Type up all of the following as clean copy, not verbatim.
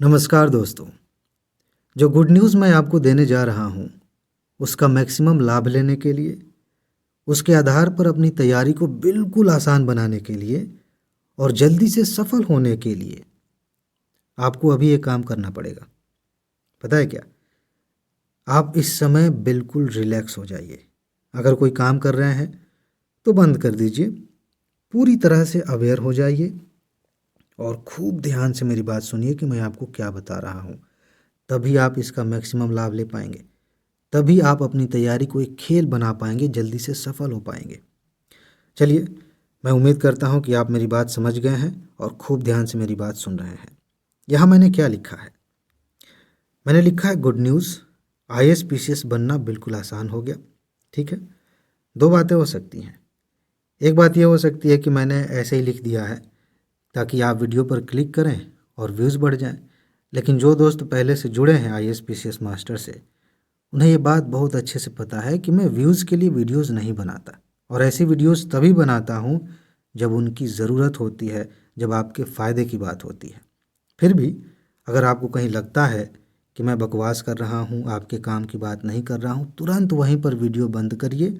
नमस्कार दोस्तों। जो गुड न्यूज़ मैं आपको देने जा रहा हूँ उसका मैक्सिमम लाभ लेने के लिए, उसके आधार पर अपनी तैयारी को बिल्कुल आसान बनाने के लिए और जल्दी से सफल होने के लिए आपको अभी एक काम करना पड़ेगा। पता है क्या? आप इस समय बिल्कुल रिलैक्स हो जाइए। अगर कोई काम कर रहे हैं तो बंद कर दीजिए, पूरी तरह से अवेयर हो जाइए और खूब ध्यान से मेरी बात सुनिए कि मैं आपको क्या बता रहा हूँ। तभी आप इसका मैक्सिमम लाभ ले पाएंगे, तभी आप अपनी तैयारी को एक खेल बना पाएंगे, जल्दी से सफल हो पाएंगे। चलिए, मैं उम्मीद करता हूँ कि आप मेरी बात समझ गए हैं और खूब ध्यान से मेरी बात सुन रहे हैं। यहाँ मैंने क्या लिखा है? मैंने लिखा है गुड न्यूज़, आईएएस पीसीएस बनना बिल्कुल आसान हो गया। ठीक है, दो बातें हो सकती हैं। एक बात यह हो सकती है कि मैंने ऐसे ही लिख दिया है ताकि आप वीडियो पर क्लिक करें और व्यूज़ बढ़ जाएं। लेकिन जो दोस्त पहले से जुड़े हैं आईएएस पीसीएस मास्टर से, उन्हें ये बात बहुत अच्छे से पता है कि मैं व्यूज़ के लिए वीडियोस नहीं बनाता, और ऐसी वीडियोस तभी बनाता हूँ जब उनकी ज़रूरत होती है, जब आपके फ़ायदे की बात होती है। फिर भी अगर आपको कहीं लगता है कि मैं बकवास कर रहा हूँ, आपके काम की बात नहीं कर रहा हूँ, तुरंत वहीं पर वीडियो बंद करिए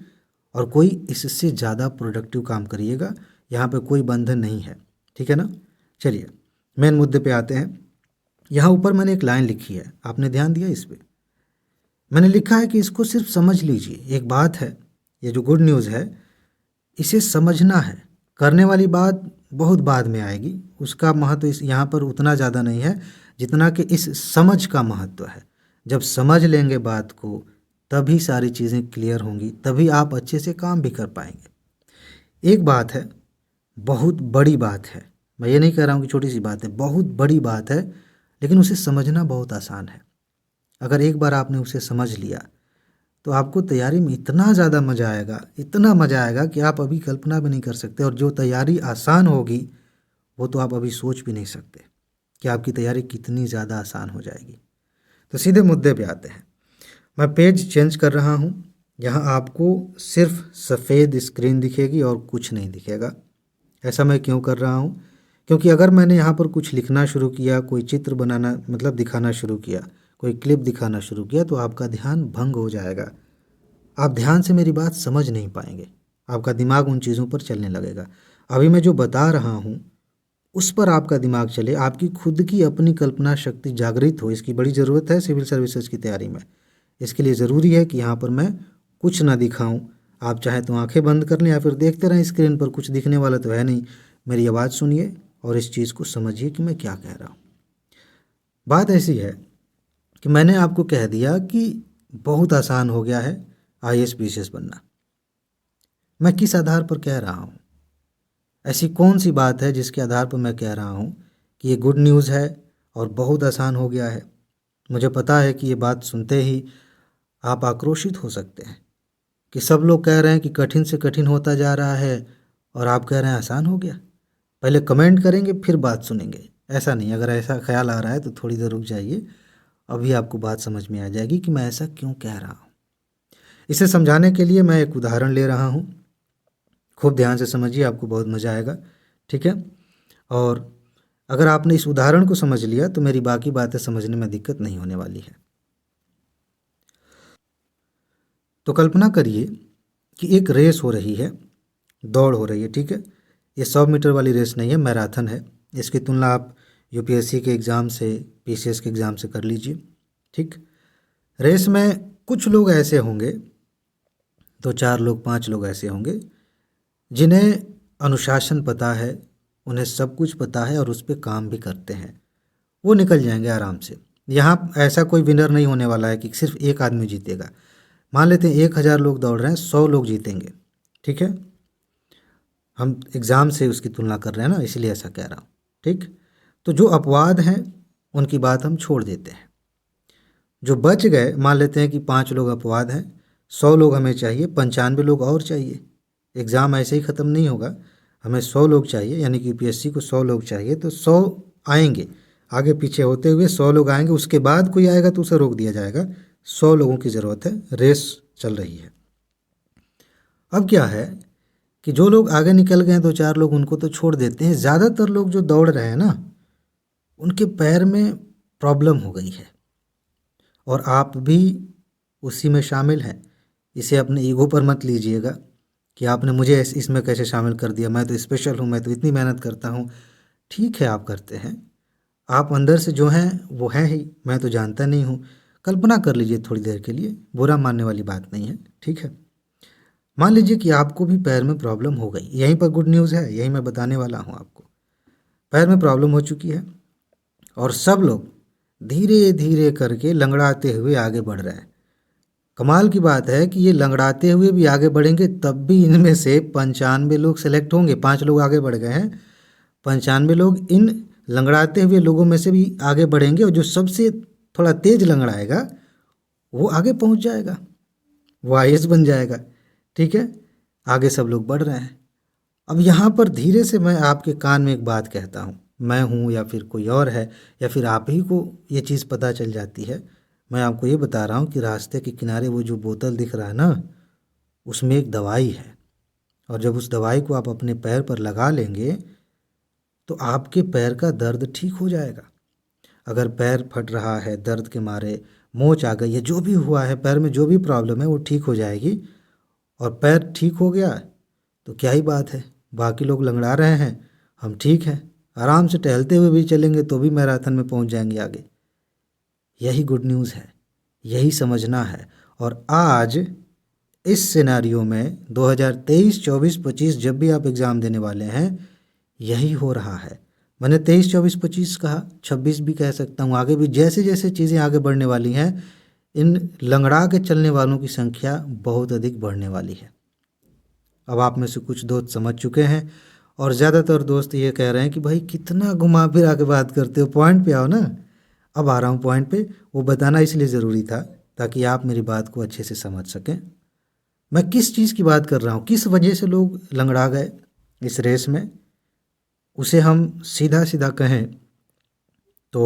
और कोई इससे ज़्यादा प्रोडक्टिव काम करिएगा। यहाँ पे कोई बंधन नहीं है, ठीक है ना? चलिए, मेन मुद्दे पे आते हैं। यहाँ ऊपर मैंने एक लाइन लिखी है, आपने ध्यान दिया इस पे? मैंने लिखा है कि इसको सिर्फ समझ लीजिए। एक बात है, ये जो गुड न्यूज़ है इसे समझना है, करने वाली बात बहुत बाद में आएगी। उसका महत्व इस यहाँ पर उतना ज़्यादा नहीं है जितना कि इस समझ का महत्व है। जब समझ लेंगे बात को तभी सारी चीज़ें क्लियर होंगी, तभी आप अच्छे से काम भी कर पाएंगे। एक बात है, बहुत बड़ी बात है, मैं ये नहीं कह रहा हूँ कि छोटी सी बात है, बहुत बड़ी बात है, लेकिन उसे समझना बहुत आसान है। अगर एक बार आपने उसे समझ लिया तो आपको तैयारी में इतना ज़्यादा मज़ा आएगा, इतना मज़ा आएगा कि आप अभी कल्पना भी नहीं कर सकते। और जो तैयारी आसान होगी वो तो आप अभी सोच भी नहीं सकते कि आपकी तैयारी कितनी ज़्यादा आसान हो जाएगी। तो सीधे मुद्दे पे आते हैं। मैं पेज चेंज कर रहा हूँ। यहाँ आपको सिर्फ सफ़ेद स्क्रीन दिखेगी और कुछ नहीं दिखेगा। ऐसा मैं क्यों कर रहा हूँ? क्योंकि अगर मैंने यहाँ पर कुछ लिखना शुरू किया, कोई चित्र बनाना मतलब दिखाना शुरू किया, कोई क्लिप दिखाना शुरू किया, तो आपका ध्यान भंग हो जाएगा। आप ध्यान से मेरी बात समझ नहीं पाएंगे, आपका दिमाग उन चीज़ों पर चलने लगेगा। अभी मैं जो बता रहा हूँ उस पर आपका दिमाग चले, आपकी खुद की अपनी कल्पना शक्ति जागृत हो। इसकी बड़ी ज़रूरत है सिविल सर्विसेज की तैयारी में। इसके लिए ज़रूरी है कि यहाँ पर मैं कुछ ना दिखाऊं। आप चाहे तो आंखें बंद कर लें या फिर देखते रहें स्क्रीन पर, कुछ दिखने वाला तो है नहीं। मेरी आवाज़ सुनिए और इस चीज़ को समझिए कि मैं क्या कह रहा हूँ। बात ऐसी है कि मैंने आपको कह दिया कि बहुत आसान हो गया है आईएएस पीसीएस बनना। मैं किस आधार पर कह रहा हूँ? ऐसी कौन सी बात है जिसके आधार पर मैं कह रहा हूँ कि ये गुड न्यूज़ है और बहुत आसान हो गया है? मुझे पता है कि ये बात सुनते ही आप आक्रोशित हो सकते हैं कि सब लोग कह रहे हैं कि कठिन से कठिन होता जा रहा है और आप कह रहे हैं आसान हो गया। पहले कमेंट करेंगे फिर बात सुनेंगे, ऐसा नहीं। अगर ऐसा ख्याल आ रहा है तो थोड़ी देर रुक जाइए, अभी आपको बात समझ में आ जाएगी कि मैं ऐसा क्यों कह रहा हूँ। इसे समझाने के लिए मैं एक उदाहरण ले रहा हूँ। खूब ध्यान से समझिए, आपको बहुत मज़ा आएगा, ठीक है? और अगर आपने इस उदाहरण को समझ लिया तो मेरी बाकी बातें समझने में दिक्कत नहीं होने वाली है। तो कल्पना करिए कि एक रेस हो रही है, दौड़ हो रही है, ठीक है? ये 100 मीटर वाली रेस नहीं है, मैराथन है। इसकी तुलना आप यूपीएससी के एग्ज़ाम से, पीसीएस के एग्ज़ाम से कर लीजिए, ठीक? रेस में कुछ लोग ऐसे होंगे, दो चार लोग, पांच लोग ऐसे होंगे जिन्हें अनुशासन पता है, उन्हें सब कुछ पता है और उस पर काम भी करते हैं। वो निकल जाएंगे आराम से। यहाँ ऐसा कोई विनर नहीं होने वाला है कि सिर्फ एक आदमी जीतेगा। मान लेते हैं 1000 लोग दौड़ रहे हैं, 100 लोग जीतेंगे, ठीक है? हम एग्ज़ाम से उसकी तुलना कर रहे हैं ना, इसलिए ऐसा कह रहा हूँ, ठीक? तो जो अपवाद हैं उनकी बात हम छोड़ देते हैं। जो बच गए, मान लेते हैं कि 5 लोग अपवाद हैं, 100 लोग हमें चाहिए, 95 लोग और चाहिए। एग्ज़ाम ऐसे ही ख़त्म नहीं होगा, हमें 100 लोग चाहिए, यानी कि यूपीएससी को 100 लोग चाहिए। तो 100 आएंगे, आगे पीछे होते हुए 100 लोग आएंगे, उसके बाद कोई आएगा तो उसे रोक दिया जाएगा। 100 लोगों की ज़रूरत है, रेस चल रही है। अब क्या है कि जो लोग आगे निकल गए हैं, दो चार लोग, उनको तो छोड़ देते हैं। ज़्यादातर लोग जो दौड़ रहे हैं ना, उनके पैर में प्रॉब्लम हो गई है और आप भी उसी में शामिल हैं। इसे अपने ईगो पर मत लीजिएगा कि आपने मुझे इसमें कैसे शामिल कर दिया, मैं तो स्पेशल हूँ, मैं तो इतनी मेहनत करता हूँ। ठीक है, आप करते हैं, आप अंदर से जो हैं वो हैं ही, मैं तो जानता नहीं हूँ। कल्पना कर लीजिए थोड़ी देर के लिए, बुरा मानने वाली बात नहीं है, ठीक है। मान लीजिए कि आपको भी पैर में प्रॉब्लम हो गई, यहीं पर गुड न्यूज़ है, यही मैं बताने वाला हूँ आपको। पैर में प्रॉब्लम हो चुकी है और सब लोग धीरे धीरे करके लंगड़ाते हुए आगे बढ़ रहे हैं। कमाल की बात है कि ये लंगड़ाते हुए भी आगे बढ़ेंगे तब भी इनमें से 95 लोग सेलेक्ट होंगे। 5 लोग आगे बढ़ गए हैं, 95 लोग इन लंगड़ाते हुए लोगों में से भी आगे बढ़ेंगे और जो सबसे थोड़ा तेज लंगड़ाएगा वो आगे पहुंच जाएगा, वो आईएएस बन जाएगा, ठीक है। आगे सब लोग बढ़ रहे हैं। अब यहाँ पर धीरे से मैं आपके कान में एक बात कहता हूँ, मैं हूँ या फिर कोई और है या फिर आप ही को ये चीज़ पता चल जाती है। मैं आपको ये बता रहा हूँ कि रास्ते के किनारे वो जो बोतल दिख रहा है ना, उसमें एक दवाई है और जब उस दवाई को आप अपने पैर पर लगा लेंगे तो आपके पैर का दर्द ठीक हो जाएगा। अगर पैर फट रहा है दर्द के मारे, मोच आ गई है, जो भी हुआ है पैर में, जो भी प्रॉब्लम है वो ठीक हो जाएगी। और पैर ठीक हो गया तो क्या ही बात है, बाकी लोग लंगड़ा रहे हैं, हम ठीक हैं, आराम से टहलते हुए भी चलेंगे तो भी मैराथन में पहुंच जाएंगे आगे। यही गुड न्यूज़ है, यही समझना है। और आज इस सिनेरियो में 2023, 24, 25 जब भी आप एग्ज़ाम देने वाले हैं, यही हो रहा है। मैंने 23, 24, 25 कहा, 26 भी कह सकता हूँ, आगे भी जैसे जैसे चीज़ें आगे बढ़ने वाली हैं, इन लंगड़ा के चलने वालों की संख्या बहुत अधिक बढ़ने वाली है। अब आप में से कुछ दोस्त समझ चुके हैं और ज़्यादातर दोस्त ये कह रहे हैं कि भाई कितना घुमा फिरा के बात करते हो, पॉइंट पे आओ ना। अब आ रहा हूँ पॉइंट पे। वो बताना इसलिए ज़रूरी था ताकि आप मेरी बात को अच्छे से समझ सकें। मैं किस चीज़ की बात कर रहा हूँ, किस वजह से लोग लंगड़ा गए इस रेस में, उसे हम सीधा सीधा कहें तो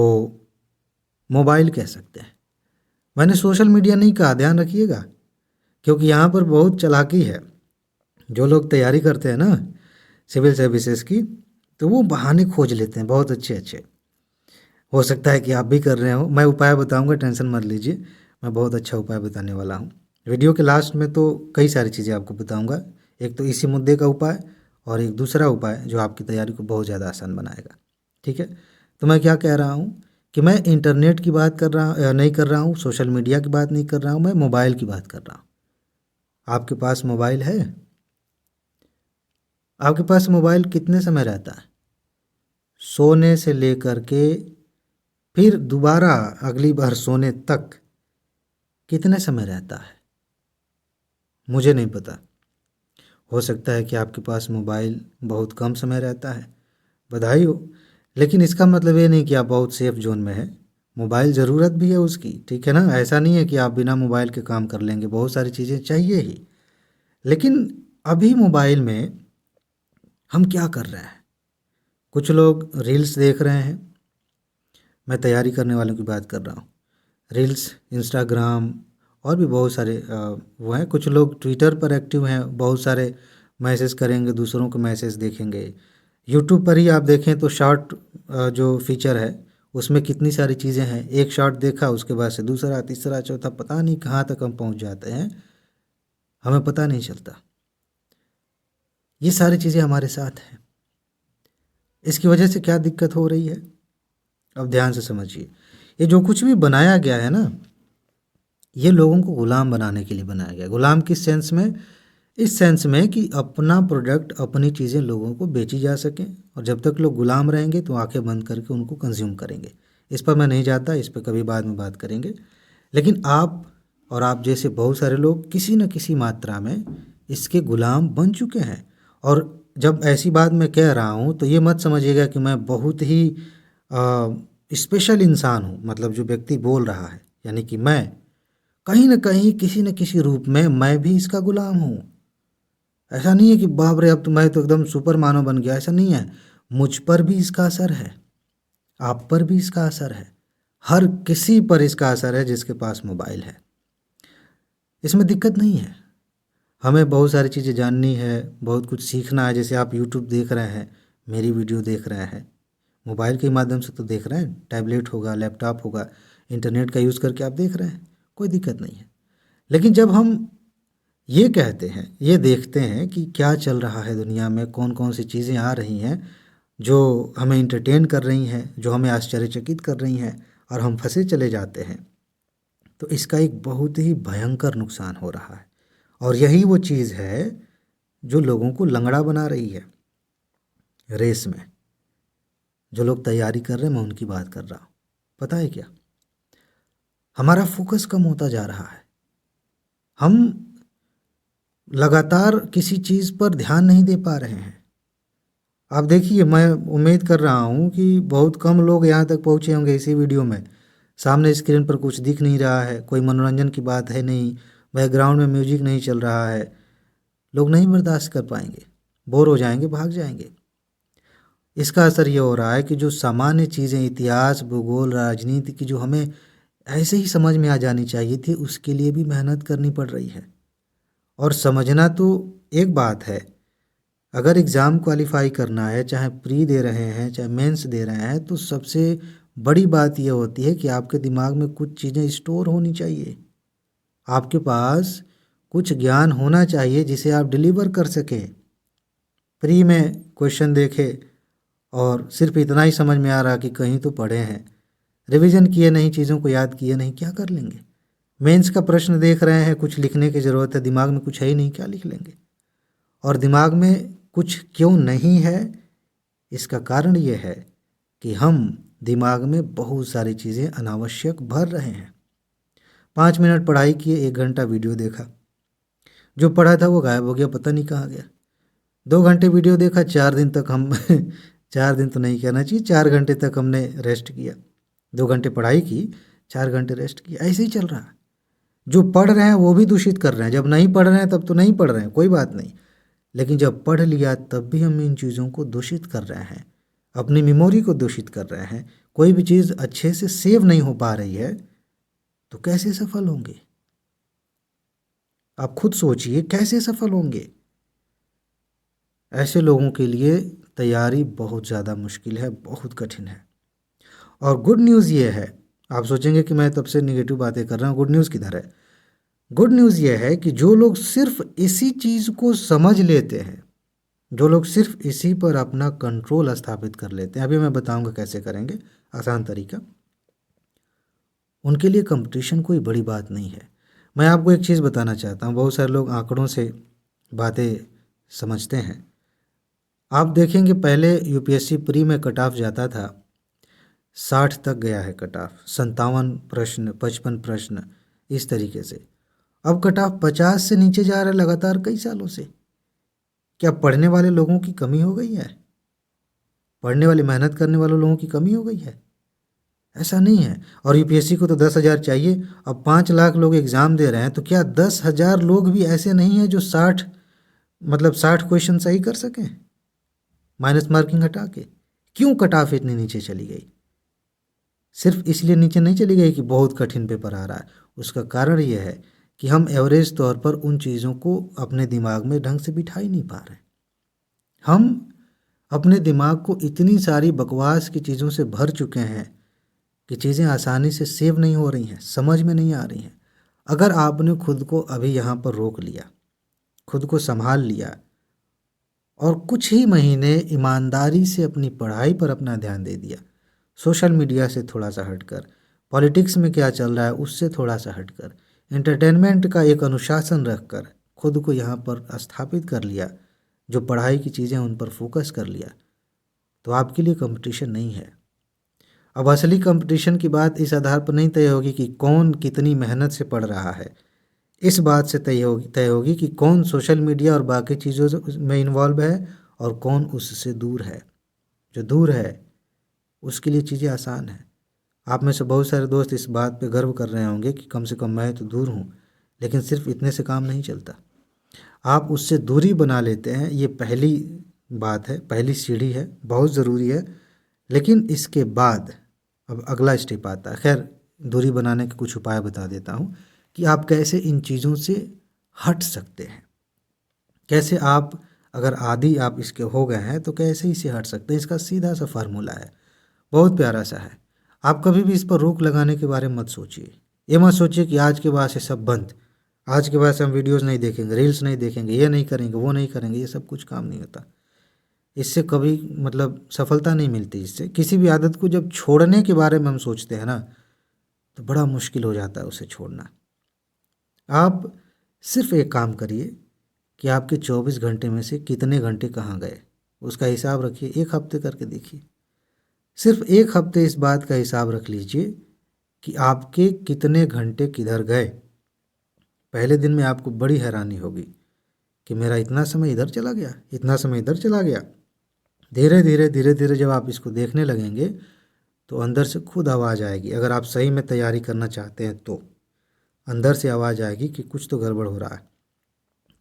मोबाइल कह सकते हैं। मैंने सोशल मीडिया नहीं कहा, ध्यान रखिएगा, क्योंकि यहाँ पर बहुत चालाकी है। जो लोग तैयारी करते हैं ना सिविल सर्विसेज की, तो वो बहाने खोज लेते हैं बहुत अच्छे अच्छे। हो सकता है कि आप भी कर रहे हो। मैं उपाय बताऊंगा, टेंशन मत लीजिए, मैं बहुत अच्छा उपाय बताने वाला हूँ। वीडियो के लास्ट में तो कई सारी चीज़ें आपको बताऊंगा, एक तो इसी मुद्दे का उपाय और एक दूसरा उपाय जो आपकी तैयारी को बहुत ज़्यादा आसान बनाएगा, ठीक है। तो मैं क्या कह रहा हूँ कि मैं इंटरनेट की बात कर रहा नहीं कर रहा हूँ, सोशल मीडिया की बात नहीं कर रहा हूँ, मैं मोबाइल की बात कर रहा हूँ। आपके पास मोबाइल है? आपके पास मोबाइल कितने समय रहता है? सोने से लेकर के फिर दोबारा अगली बार सोने तक कितने समय रहता है? मुझे नहीं पता। हो सकता है कि आपके पास मोबाइल बहुत कम समय रहता है, बधाई हो। लेकिन इसका मतलब ये नहीं कि आप बहुत सेफ जोन में हैं। मोबाइल ज़रूरत भी है उसकी, ठीक है ना। ऐसा नहीं है कि आप बिना मोबाइल के काम कर लेंगे, बहुत सारी चीज़ें चाहिए ही। लेकिन अभी मोबाइल में हम क्या कर रहे हैं? कुछ लोग रील्स देख रहे हैं, मैं तैयारी करने वालों की बात कर रहा हूँ। रील्स, इंस्टाग्राम और भी बहुत सारे वो हैं। कुछ लोग ट्विटर पर एक्टिव हैं, बहुत सारे मैसेज करेंगे, दूसरों को मैसेज देखेंगे। यूट्यूब पर ही आप देखें तो शॉर्ट जो फीचर है उसमें कितनी सारी चीज़ें हैं। एक शॉर्ट देखा, उसके बाद से दूसरा, तीसरा, चौथा, पता नहीं कहाँ तक हम पहुँच जाते हैं, हमें पता नहीं चलता। ये सारी चीज़ें हमारे साथ हैं। इसकी वजह से क्या दिक्कत हो रही है, अब ध्यान से समझिए। ये जो कुछ भी बनाया गया है ना, ये लोगों को गुलाम बनाने के लिए बनाया गया। गुलाम किस सेंस में? इस सेंस में कि अपना प्रोडक्ट, अपनी चीज़ें लोगों को बेची जा सकें, और जब तक लोग गुलाम रहेंगे तो आंखें बंद करके उनको कंज्यूम करेंगे। इस पर मैं नहीं जाता, इस पर कभी बाद में बात करेंगे। लेकिन आप और आप जैसे बहुत सारे लोग किसी न किसी मात्रा में इसके गुलाम बन चुके हैं। और जब ऐसी बात मैं कह रहा हूँ तो ये मत समझिएगा कि मैं बहुत ही स्पेशल इंसान हूँ। मतलब जो व्यक्ति बोल रहा है, यानी कि मैं कहीं ना कहीं किसी न किसी रूप में मैं भी इसका गुलाम हूँ। ऐसा नहीं है कि बाप रे अब तो मैं तो एकदम सुपर मानव बन गया, ऐसा नहीं है। मुझ पर भी इसका असर है, आप पर भी इसका असर है, हर किसी पर इसका असर है जिसके पास मोबाइल है। इसमें दिक्कत नहीं है। हमें बहुत सारी चीज़ें जाननी है, बहुत कुछ सीखना है। जैसे आप यूट्यूब देख रहे हैं, मेरी वीडियो देख रहे हैं, मोबाइल के माध्यम से तो देख रहे हैं, टैबलेट होगा, लैपटॉप होगा, इंटरनेट का यूज़ करके आप देख रहे हैं, कोई दिक्कत नहीं है। लेकिन जब हम ये कहते हैं, ये देखते हैं कि क्या चल रहा है दुनिया में, कौन कौन सी चीज़ें आ रही हैं जो हमें इंटरटेन कर रही हैं, जो हमें आश्चर्यचकित कर रही हैं, और हम फंसे चले जाते हैं, तो इसका एक बहुत ही भयंकर नुकसान हो रहा है। और यही वो चीज़ है जो लोगों को लंगड़ा बना रही है। रेस में जो लोग तैयारी कर रहे हैं, मैं उनकी बात कर रहा हूँ। पता है क्या, हमारा फोकस कम होता जा रहा है। हम लगातार किसी चीज़ पर ध्यान नहीं दे पा रहे हैं। आप देखिए, मैं उम्मीद कर रहा हूँ कि बहुत कम लोग यहाँ तक पहुँचे होंगे इसी वीडियो में। सामने स्क्रीन पर कुछ दिख नहीं रहा है, कोई मनोरंजन की बात है नहीं, बैकग्राउंड में म्यूजिक नहीं चल रहा है। लोग नहीं बर्दाश्त कर पाएंगे, बोर हो जाएंगे, भाग जाएंगे। इसका असर ये हो रहा है कि जो सामान्य चीज़ें, इतिहास, भूगोल, राजनीति की, जो हमें ऐसे ही समझ में आ जानी चाहिए थी, उसके लिए भी मेहनत करनी पड़ रही है। और समझना तो एक बात है, अगर एग्ज़ाम क्वालिफाई करना है, चाहे प्री दे रहे हैं, चाहे मेंस दे रहे हैं, तो सबसे बड़ी बात यह होती है कि आपके दिमाग में कुछ चीज़ें स्टोर होनी चाहिए। आपके पास कुछ ज्ञान होना चाहिए जिसे आप डिलीवर कर सकें। प्री में क्वेश्चन देखे और सिर्फ इतना ही समझ में आ रहा कि कहीं तो पढ़े हैं, रिवीजन किए नहीं, चीज़ों को याद किए नहीं, क्या कर लेंगे। मेंस का प्रश्न देख रहे हैं, कुछ लिखने की ज़रूरत है, दिमाग में कुछ है ही नहीं, क्या लिख लेंगे। और दिमाग में कुछ क्यों नहीं है, इसका कारण ये है कि हम दिमाग में बहुत सारी चीज़ें अनावश्यक भर रहे हैं। 5 मिनट पढ़ाई किए, 1 घंटा वीडियो देखा, जो पढ़ा था वो गायब हो गया, पता नहीं कहाँ गया। 2 घंटे वीडियो देखा, 4 दिन तक हम 4 दिन तो नहीं कहना चाहिए, 4 घंटे तक हमने रेस्ट किया। 2 घंटे पढ़ाई की, 4 घंटे रेस्ट किया। ऐसे ही चल रहा है। जो पढ़ रहे हैं वो भी दूषित कर रहे हैं, जब नहीं पढ़ रहे हैं तब तो नहीं पढ़ रहे हैं, कोई बात नहीं, लेकिन जब पढ़ लिया तब भी हम इन चीज़ों को दूषित कर रहे हैं, अपनी मेमोरी को दूषित कर रहे हैं। कोई भी चीज़ अच्छे से सेव नहीं हो पा रही है तो कैसे सफल होंगे? आप खुद सोचिए, कैसे सफल होंगे? ऐसे लोगों के लिए तैयारी बहुत ज़्यादा मुश्किल है, बहुत कठिन है। और गुड न्यूज़ ये है, आप सोचेंगे कि मैं तब से निगेटिव बातें कर रहा हूँ, गुड न्यूज़ किधर है? गुड न्यूज़ ये है कि जो लोग सिर्फ इसी चीज़ को समझ लेते हैं, जो लोग सिर्फ इसी पर अपना कंट्रोल स्थापित कर लेते हैं, अभी मैं बताऊंगा कैसे करेंगे, आसान तरीका, उनके लिए कंपटीशन कोई बड़ी बात नहीं है। मैं आपको एक चीज़ बताना चाहता हूँ, बहुत सारे लोग आंकड़ों से बातें समझते हैं। आप देखेंगे पहले यूपीएससी प्री में कट ऑफ जाता था, 60 तक गया है कट ऑफ, 57 प्रश्न, 55 प्रश्न, इस तरीके से। अब कट ऑफ 50 से नीचे जा रहा है लगातार कई सालों से। क्या पढ़ने वाले लोगों की कमी हो गई है? पढ़ने वाले, मेहनत करने वाले लोगों की कमी हो गई है? ऐसा नहीं है। और यूपीएससी को तो 10,000 चाहिए, अब 5 लाख लोग एग्ज़ाम दे रहे हैं, तो क्या 10,000 लोग भी ऐसे नहीं हैं जो 60 क्वेश्चन सही कर सकें, माइनस मार्किंग हटा के? क्यों कट ऑफ इतनी नीचे चली गई? सिर्फ इसलिए नीचे नहीं चली गई कि बहुत कठिन पेपर आ रहा है, उसका कारण यह है कि हम एवरेज तौर पर उन चीज़ों को अपने दिमाग में ढंग से बिठा ही नहीं पा रहे। हम अपने दिमाग को इतनी सारी बकवास की चीज़ों से भर चुके हैं कि चीज़ें आसानी से सेव नहीं हो रही हैं, समझ में नहीं आ रही हैं। अगर आपने खुद को अभी यहाँ पर रोक लिया, खुद को संभाल लिया और कुछ ही महीने ईमानदारी से अपनी पढ़ाई पर अपना ध्यान दे दिया, सोशल मीडिया से थोड़ा सा हटकर, पॉलिटिक्स में क्या चल रहा है उससे थोड़ा सा हटकर, एंटरटेनमेंट का एक अनुशासन रखकर खुद को यहाँ पर स्थापित कर लिया, जो पढ़ाई की चीज़ें उन पर फोकस कर लिया, तो आपके लिए कंपटीशन नहीं है। अब असली कंपटीशन की बात इस आधार पर नहीं तय होगी कि कौन कितनी मेहनत से पढ़ रहा है, इस बात से तय होगी कि कौन सोशल मीडिया और बाकी चीज़ों में इन्वॉल्व है और कौन उससे दूर है। जो दूर है उसके लिए चीज़ें आसान हैं। आप में से बहुत सारे दोस्त इस बात पे गर्व कर रहे होंगे कि कम से कम मैं तो दूर हूँ, लेकिन सिर्फ इतने से काम नहीं चलता। आप उससे दूरी बना लेते हैं, ये पहली बात है, पहली सीढ़ी है, बहुत ज़रूरी है। लेकिन इसके बाद अब अगला स्टेप आता है। खैर, दूरी बनाने के कुछ उपाय बता देता हूँ कि आप कैसे इन चीज़ों से हट सकते हैं, कैसे आप, अगर आदी आप इसके हो गए हैं तो कैसे इसे हट सकते हैं। इसका सीधा सा फार्मूला है, बहुत प्यारा सा है। आप कभी भी इस पर रोक लगाने के बारे में मत सोचिए। ये मत सोचिए कि आज के बाद से सब बंद, आज के बाद से हम वीडियोस नहीं देखेंगे, रील्स नहीं देखेंगे, ये नहीं करेंगे, वो नहीं करेंगे। ये सब कुछ काम नहीं होता। इससे कभी मतलब सफलता नहीं मिलती। इससे किसी भी आदत को जब छोड़ने के बारे में हम सोचते हैं ना, तो बड़ा मुश्किल हो जाता है उसे छोड़ना। आप सिर्फ एक काम करिए कि आपके 24 घंटे में से कितने घंटे कहाँ गए, उसका हिसाब रखिए। एक हफ्ते करके देखिए। सिर्फ एक हफ्ते इस बात का हिसाब रख लीजिए कि आपके कितने घंटे किधर गए। पहले दिन में आपको बड़ी हैरानी होगी कि मेरा इतना समय इधर चला गया, इतना समय इधर चला गया। धीरे धीरे धीरे धीरे जब आप इसको देखने लगेंगे तो अंदर से खुद आवाज़ आएगी। अगर आप सही में तैयारी करना चाहते हैं तो अंदर से आवाज़ आएगी कि कुछ तो गड़बड़ हो रहा है।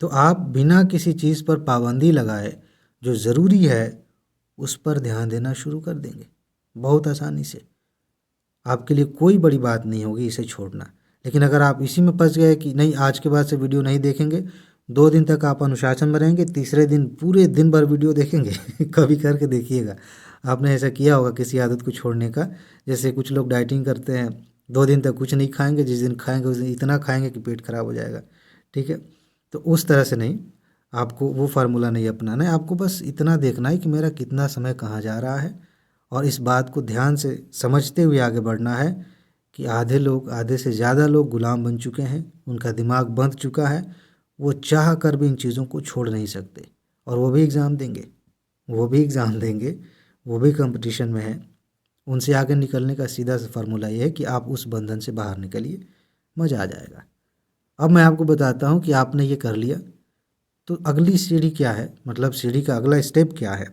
तो आप बिना किसी चीज़ पर पाबंदी लगाए जो ज़रूरी है उस पर ध्यान देना शुरू कर देंगे बहुत आसानी से। आपके लिए कोई बड़ी बात नहीं होगी इसे छोड़ना। लेकिन अगर आप इसी में फंस गए कि नहीं आज के बाद से वीडियो नहीं देखेंगे, 2 दिन तक आप अनुशासन में रहेंगे, तीसरे दिन पूरे दिन भर वीडियो देखेंगे कभी करके देखिएगा। आपने ऐसा किया होगा किसी आदत को छोड़ने का। जैसे कुछ लोग डाइटिंग करते हैं, 2 दिन तक कुछ नहीं खाएंगे, जिस दिन खाएंगे उस दिन इतना खाएंगे कि पेट खराब हो जाएगा। ठीक है, तो उस तरह से नहीं, आपको वो फार्मूला नहीं अपनाना है। आपको बस इतना देखना है कि मेरा कितना समय कहाँ जा रहा है, और इस बात को ध्यान से समझते हुए आगे बढ़ना है कि आधे से ज़्यादा लोग गुलाम बन चुके हैं, उनका दिमाग बंध चुका है, वो चाह कर भी इन चीज़ों को छोड़ नहीं सकते। और वो भी एग्ज़ाम देंगे, वो भी कंपटीशन में है। उनसे आगे निकलने का सीधा सा फार्मूला ये है कि आप उस बंधन से बाहर निकलिए, मज़ा आ जाएगा। अब मैं आपको बताता हूँ कि आपने ये कर लिया तो अगली सीढ़ी क्या है, मतलब सीढ़ी का अगला स्टेप क्या है,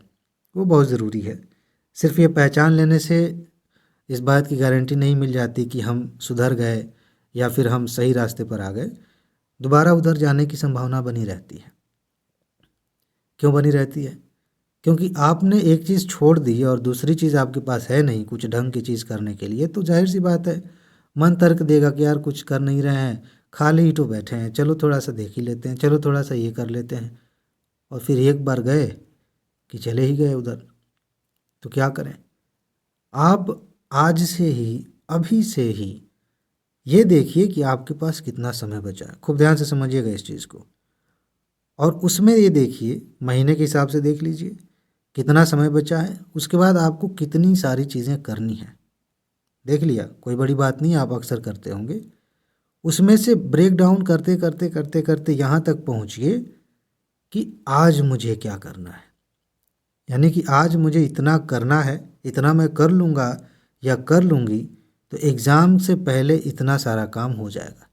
वो बहुत ज़रूरी है। सिर्फ ये पहचान लेने से इस बात की गारंटी नहीं मिल जाती कि हम सुधर गए या फिर हम सही रास्ते पर आ गए। दोबारा उधर जाने की संभावना बनी रहती है। क्यों बनी रहती है? क्योंकि आपने एक चीज़ छोड़ दी और दूसरी चीज़ आपके पास है नहीं कुछ ढंग की चीज़ करने के लिए, तो जाहिर सी बात है मन तर्क देगा कि यार कुछ कर नहीं रहे हैं, खाली ही तो बैठे हैं, चलो थोड़ा सा देख ही लेते हैं, चलो थोड़ा सा ये कर लेते हैं। और फिर एक बार गए कि चले ही गए उधर। तो क्या करें? आप आज से ही, अभी से ही ये देखिए कि आपके पास कितना समय बचा है। खूब ध्यान से समझिएगा इस चीज़ को। और उसमें ये देखिए, महीने के हिसाब से देख लीजिए कितना समय बचा है। उसके बाद आपको कितनी सारी चीज़ें करनी हैं, देख लिया, कोई बड़ी बात नहीं, आप अक्सर करते होंगे। उसमें से ब्रेक डाउन करते करते करते करते यहाँ तक पहुँचिए कि आज मुझे क्या करना है। यानी कि आज मुझे इतना करना है, इतना मैं कर लूँगा या कर लूँगी तो एग्ज़ाम से पहले इतना सारा काम हो जाएगा।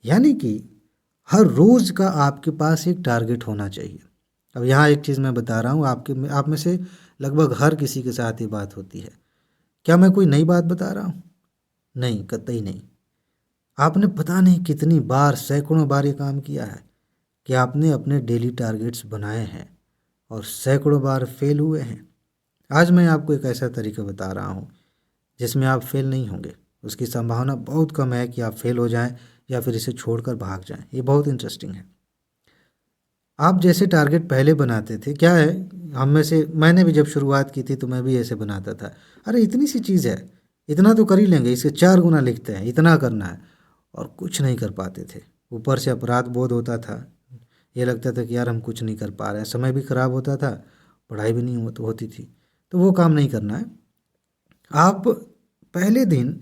यानी कि हर रोज़ का आपके पास एक टारगेट होना चाहिए। अब यहाँ एक चीज़ मैं बता रहा हूँ, आप में से लगभग हर किसी के साथ ये बात होती है। क्या मैं कोई नई बात बता रहा हूँ? नहीं, कतई नहीं। आपने पता नहीं कितनी बार, सैकड़ों बार ये काम किया है कि आपने अपने डेली टारगेट्स बनाए हैं और सैकड़ों बार फेल हुए हैं। आज मैं आपको एक ऐसा तरीका बता रहा हूँ जिसमें आप फेल नहीं होंगे। उसकी संभावना बहुत कम है कि आप फेल हो जाएं या फिर इसे छोड़कर भाग जाएं। ये बहुत इंटरेस्टिंग है। आप जैसे टारगेट पहले बनाते थे, क्या है, हम में से मैंने भी जब शुरुआत की थी तो मैं भी ऐसे बनाता था। अरे इतनी सी चीज़ है, इतना तो कर ही लेंगे, इसके 4 गुना लिखते हैं, इतना करना है, और कुछ नहीं कर पाते थे। ऊपर से अपराध बोध होता था, ये लगता था कि यार हम कुछ नहीं कर पा रहे हैं, समय भी खराब होता था, पढ़ाई भी नहीं होती थी। तो वो काम नहीं करना है। आप पहले दिन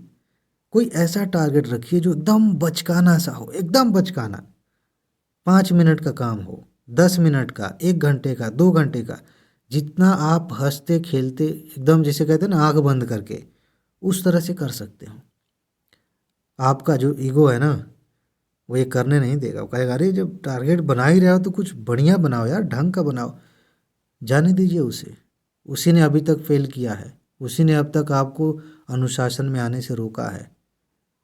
कोई ऐसा टारगेट रखिए जो एकदम बचकाना सा हो, एकदम बचकाना। 5 मिनट का काम हो, 10 मिनट का, 1 घंटे का, 2 घंटे का, जितना आप हंसते खेलते एकदम जिसे कहते हैं ना आंख बंद करके, उस तरह से कर सकते हो। आपका जो ईगो है ना, वो ये करने नहीं देगा। वो कहेगा अरे जब टारगेट बना ही रहे हो तो कुछ बढ़िया बनाओ यार, ढंग का बनाओ। जाने दीजिए उसे। उसी ने अभी तक फेल किया है, उसी ने अब तक आपको अनुशासन में आने से रोका है।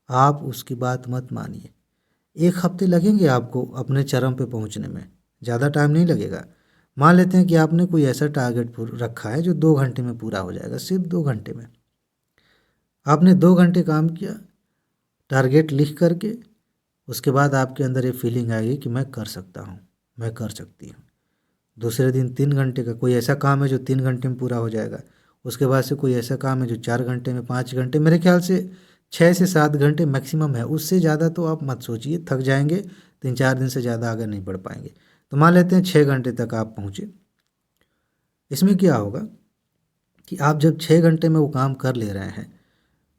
आप उसकी बात मत मानिए। 1 हफ्ते लगेंगे आपको अपने चरम पे पहुंचने में, ज़्यादा टाइम नहीं लगेगा। मान लेते हैं कि आपने कोई ऐसा टारगेट रखा है जो 2 घंटे में पूरा हो जाएगा, सिर्फ 2 घंटे में। आपने 2 घंटे काम किया टारगेट लिख करके, उसके बाद आपके अंदर ये फीलिंग आएगी कि मैं कर सकता हूँ, मैं कर सकती हूँ। दूसरे दिन 3 घंटे का कोई ऐसा काम है जो 3 घंटे में पूरा हो जाएगा, उसके बाद से कोई ऐसा काम है जो 4 घंटे में, 5 घंटे, मेरे ख्याल से 6 से 7 घंटे मैक्सिमम है। उससे ज़्यादा तो आप मत सोचिए, थक जाएंगे, 3-4 दिन से ज़्यादा आगे नहीं बढ़ पाएंगे। तो मान लेते हैं 6 घंटे तक आप पहुँचे। इसमें क्या होगा कि आप जब 6 घंटे में वो काम कर ले रहे हैं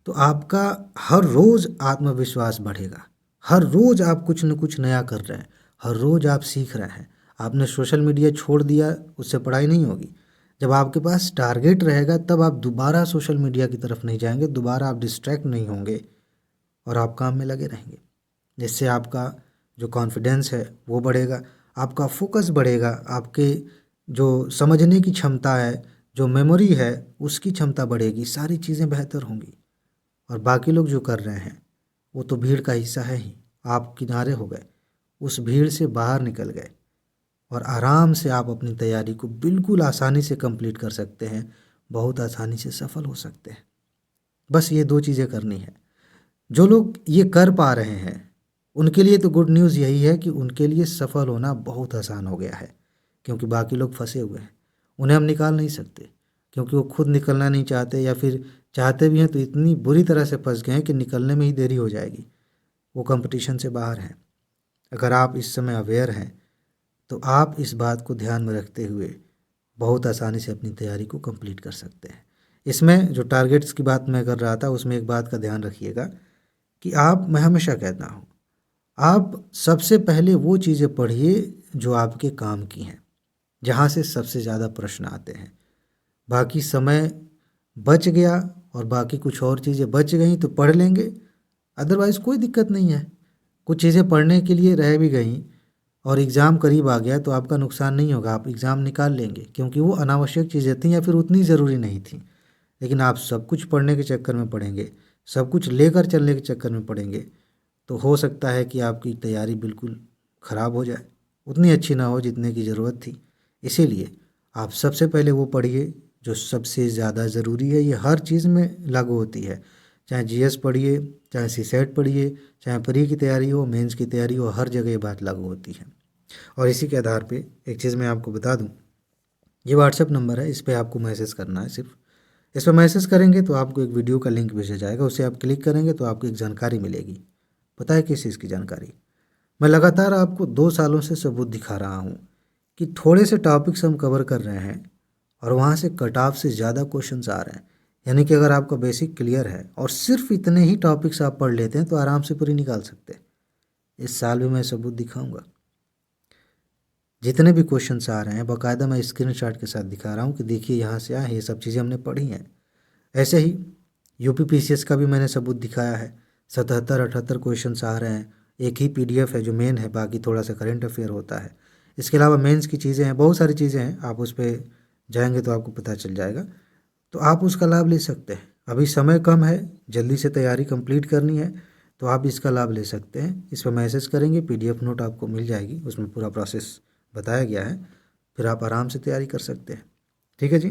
तो आपका हर रोज़ आत्मविश्वास बढ़ेगा। हर रोज़ आप कुछ न कुछ नया कर रहे हैं, हर रोज़ आप सीख रहे हैं। आपने सोशल मीडिया छोड़ दिया, उससे पढ़ाई नहीं होगी। जब आपके पास टारगेट रहेगा तब आप दोबारा सोशल मीडिया की तरफ नहीं जाएंगे, दोबारा आप डिस्ट्रैक्ट नहीं होंगे और आप काम में लगे रहेंगे। जिससे आपका जो कॉन्फिडेंस है वो बढ़ेगा, आपका फोकस बढ़ेगा, आपके जो समझने की क्षमता है, जो मेमोरी है, उसकी क्षमता बढ़ेगी, सारी चीज़ें बेहतर होंगी। और बाकी लोग जो कर रहे हैं वो तो भीड़ का हिस्सा है ही। आप किनारे हो गए, उस भीड़ से बाहर निकल गए और आराम से आप अपनी तैयारी को बिल्कुल आसानी से कंप्लीट कर सकते हैं, बहुत आसानी से सफल हो सकते हैं। बस ये 2 चीज़ें करनी है। जो लोग ये कर पा रहे हैं उनके लिए तो गुड न्यूज़ यही है कि उनके लिए सफल होना बहुत आसान हो गया है, क्योंकि बाकी लोग फंसे हुए हैं। उन्हें हम निकाल नहीं सकते, क्योंकि वो खुद निकलना नहीं चाहते, या फिर चाहते भी हैं तो इतनी बुरी तरह से फंस गए हैं कि निकलने में ही देरी हो जाएगी। वो कंपटीशन से बाहर हैं। अगर आप इस समय अवेयर हैं तो आप इस बात को ध्यान में रखते हुए बहुत आसानी से अपनी तैयारी को कंप्लीट कर सकते हैं। इसमें जो टारगेट्स की बात मैं कर रहा था उसमें एक बात का ध्यान रखिएगा कि मैं हमेशा कहता हूँ, आप सबसे पहले वो चीज़ें पढ़िए जो आपके काम की हैं, जहाँ से सबसे ज़्यादा प्रश्न आते हैं। बाकी समय बच गया और बाकी कुछ और चीज़ें बच गई तो पढ़ लेंगे, अदरवाइज़ कोई दिक्कत नहीं है। कुछ चीज़ें पढ़ने के लिए रह भी गई और एग्ज़ाम करीब आ गया तो आपका नुकसान नहीं होगा, आप एग्ज़ाम निकाल लेंगे, क्योंकि वो अनावश्यक चीज़ें थीं या फिर उतनी ज़रूरी नहीं थी। लेकिन आप सब कुछ पढ़ने के चक्कर में पढ़ेंगे, सब कुछ लेकर चलने के चक्कर में पढ़ेंगे, तो हो सकता है कि आपकी तैयारी बिल्कुल ख़राब हो जाए, उतनी अच्छी ना हो जितने की ज़रूरत थी। इसीलिए आप सबसे पहले वो पढ़िए जो सबसे ज़्यादा ज़रूरी है। ये हर चीज़ में लागू होती है, चाहे जीएस पढ़िए, चाहे सीसेट पढ़िए, चाहे प्री की तैयारी हो, मेंस की तैयारी हो, हर जगह ये बात लागू होती है। और इसी के आधार पे एक चीज़ मैं आपको बता दूं, ये व्हाट्सएप नंबर है, इस पर आपको मैसेज करना है। सिर्फ इस पर मैसेज करेंगे तो आपको एक वीडियो का लिंक भेजा जाएगा, उसे आप क्लिक करेंगे तो आपको एक जानकारी मिलेगी। पता है किस चीज़ की जानकारी? मैं लगातार आपको 2 सालों से सबूत दिखा रहा हूँ कि थोड़े से टॉपिक्स हम कवर कर रहे हैं और वहाँ से कट ऑफ से ज़्यादा क्वेश्चंस आ रहे हैं। यानी कि अगर आपका बेसिक क्लियर है और सिर्फ इतने ही टॉपिक्स आप पढ़ लेते हैं तो आराम से पूरी निकाल सकते हैं। इस साल भी मैं सबूत दिखाऊंगा। जितने भी क्वेश्चंस आ रहे हैं बाकायदा मैं स्क्रीनशॉट के साथ दिखा रहा हूँ कि देखिए यहाँ से आए, ये सब चीज़ें हमने पढ़ी हैं। ऐसे ही यूपीपीसीएस का भी मैंने सबूत दिखाया है। 77-78 क्वेश्चंस आ रहे हैं। एक ही पीडीएफ है जो मेन है, बाकी थोड़ा सा करंट अफेयर होता है। इसके अलावा मेंस की चीज़ें हैं, बहुत सारी चीज़ें हैं, आप उस पर जाएंगे तो आपको पता चल जाएगा, तो आप उसका लाभ ले सकते हैं। अभी समय कम है, जल्दी से तैयारी कंप्लीट करनी है तो आप इसका लाभ ले सकते हैं। इस पर मैसेज करेंगे, पीडीएफ नोट आपको मिल जाएगी, उसमें पूरा प्रोसेस बताया गया है, फिर आप आराम से तैयारी कर सकते हैं। ठीक है जी,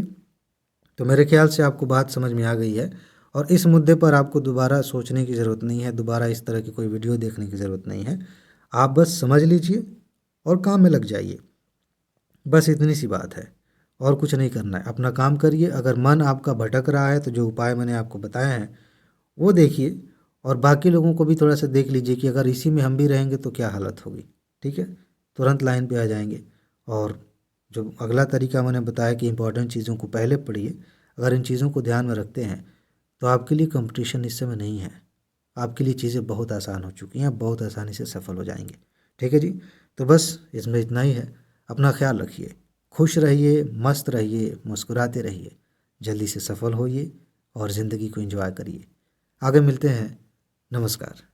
तो मेरे ख्याल से आपको बात समझ में आ गई है और इस मुद्दे पर आपको दोबारा सोचने की ज़रूरत नहीं है, दोबारा इस तरह की कोई वीडियो देखने की ज़रूरत नहीं है। आप बस समझ लीजिए और काम में लग जाइए, बस इतनी सी बात है और कुछ नहीं करना है। अपना काम करिए। अगर मन आपका भटक रहा है तो जो उपाय मैंने आपको बताए हैं वो देखिए और बाकी लोगों को भी थोड़ा सा देख लीजिए कि अगर इसी में हम भी रहेंगे तो क्या हालत होगी। ठीक है, तुरंत लाइन पे आ जाएंगे। और जो अगला तरीका मैंने बताया कि इंपॉर्टेंट चीज़ों को पहले पढ़िए, अगर इन चीज़ों को ध्यान में रखते हैं तो आपके लिए कंपटीशन इस समय नहीं है, आपके लिए चीज़ें बहुत आसान हो चुकी हैं, बहुत आसानी से सफल हो जाएंगे। ठीक है जी, तो बस इसमें इतना ही है। अपना ख्याल रखिए, खुश रहिए, मस्त रहिए, मुस्कुराते रहिए, जल्दी से सफल होइए और ज़िंदगी को एंजॉय करिए। आगे मिलते हैं। नमस्कार।